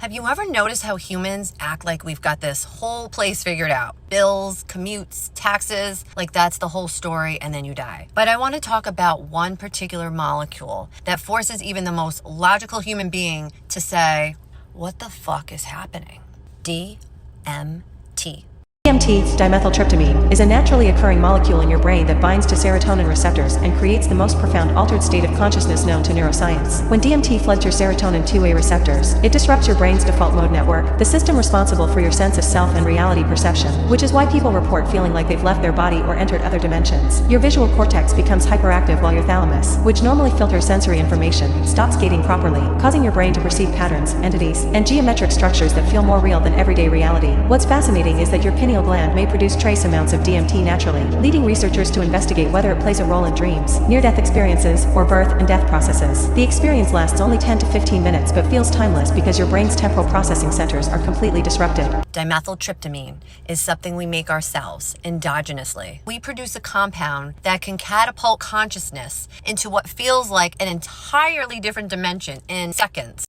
Have you ever noticed how humans act like we've got this whole place figured out? Bills, commutes, taxes, like that's the whole story, and then you die. But I want to talk about one particular molecule that forces even the most logical human being to say, what the fuck is happening? DMT. DMT, dimethyltryptamine, is a naturally occurring molecule in your brain that binds to serotonin receptors and creates the most profound altered state of consciousness known to neuroscience. When DMT floods your serotonin 2A receptors, it disrupts your brain's default mode network, the system responsible for your sense of self and reality perception, which is why people report feeling like they've left their body or entered other dimensions. Your visual cortex becomes hyperactive while your thalamus, which normally filters sensory information, stops gating properly, causing your brain to perceive patterns, entities, and geometric structures that feel more real than everyday reality. What's fascinating is that your pineal gland may produce trace amounts of DMT naturally, leading researchers to investigate whether it plays a role in dreams, near-death experiences, or birth and death processes. The experience lasts only 10 to 15 minutes but feels timeless because your brain's temporal processing centers are completely disrupted. Dimethyltryptamine is something we make ourselves endogenously. We produce a compound that can catapult consciousness into what feels like an entirely different dimension in seconds.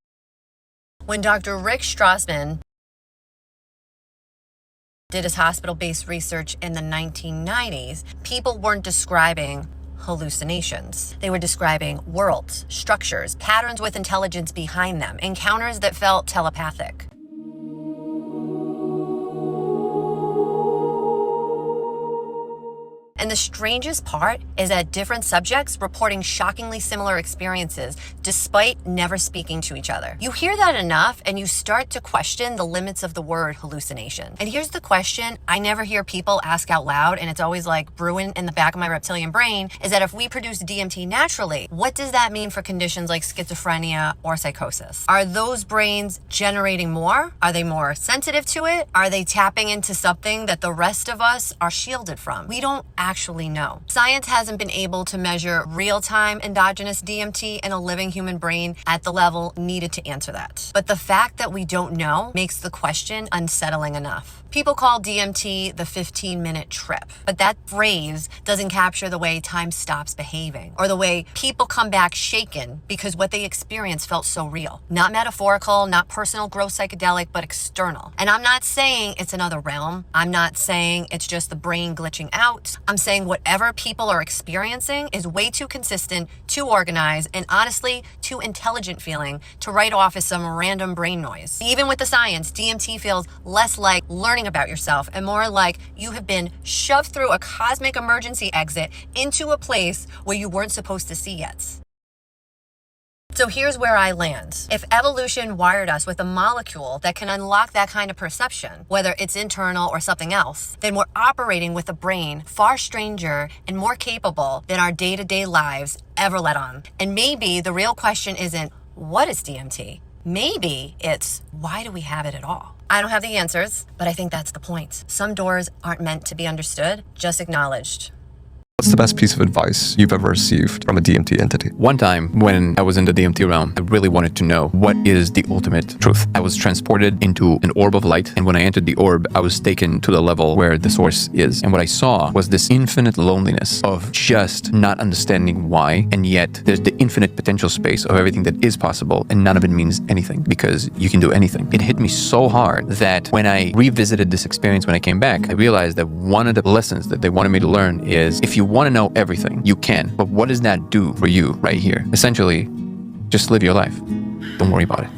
When Dr. Rick Strassman did his hospital-based research in the 1990s, people weren't describing hallucinations. They were describing worlds, structures, patterns with intelligence behind them, encounters that felt telepathic. And the strangest part is that different subjects reporting shockingly similar experiences despite never speaking to each other. You hear that enough and you start to question the limits of the word hallucination. And here's the question I never hear people ask out loud, and it's always like brewing in the back of my reptilian brain, is that if we produce DMT naturally, what does that mean for conditions like schizophrenia or psychosis? Are those brains generating more? Are they more sensitive to it? Are they tapping into something that the rest of us are shielded from? We don't actually know. Science hasn't been able to measure real-time endogenous DMT in a living human brain at the level needed to answer that. But the fact that we don't know makes the question unsettling enough. People call DMT the 15-minute trip, but that phrase doesn't capture the way time stops behaving or the way people come back shaken because what they experienced felt so real. Not metaphorical, not personal growth psychedelic, but external. And I'm not saying it's another realm. I'm not saying it's just the brain glitching out. I'm saying whatever people are experiencing is way too consistent, too organized, and honestly, too intelligent feeling to write off as some random brain noise. Even with the science, DMT feels less like learning about yourself and more like you have been shoved through a cosmic emergency exit into a place where you weren't supposed to see yet. So here's where I land. If evolution wired us with a molecule that can unlock that kind of perception, whether it's internal or something else, then we're operating with a brain far stranger and more capable than our day-to-day lives ever let on. And maybe the real question isn't, what is DMT? Maybe it's, why do we have it at all? I don't have the answers, but I think that's the point. Some doors aren't meant to be understood, just acknowledged. What's the best piece of advice you've ever received from a DMT entity? One time when I was in the DMT realm, I really wanted to know what is the ultimate truth. I was transported into an orb of light, and when I entered the orb, I was taken to the level where the source is. And what I saw was this infinite loneliness of just not understanding why, and yet there's the infinite potential space of everything that is possible, and none of it means anything because you can do anything. It hit me so hard that when I revisited this experience when I came back, I realized that one of the lessons that they wanted me to learn is if you want to know everything, you can. But what does that do for you right here? Essentially, just live your life. Don't worry about it.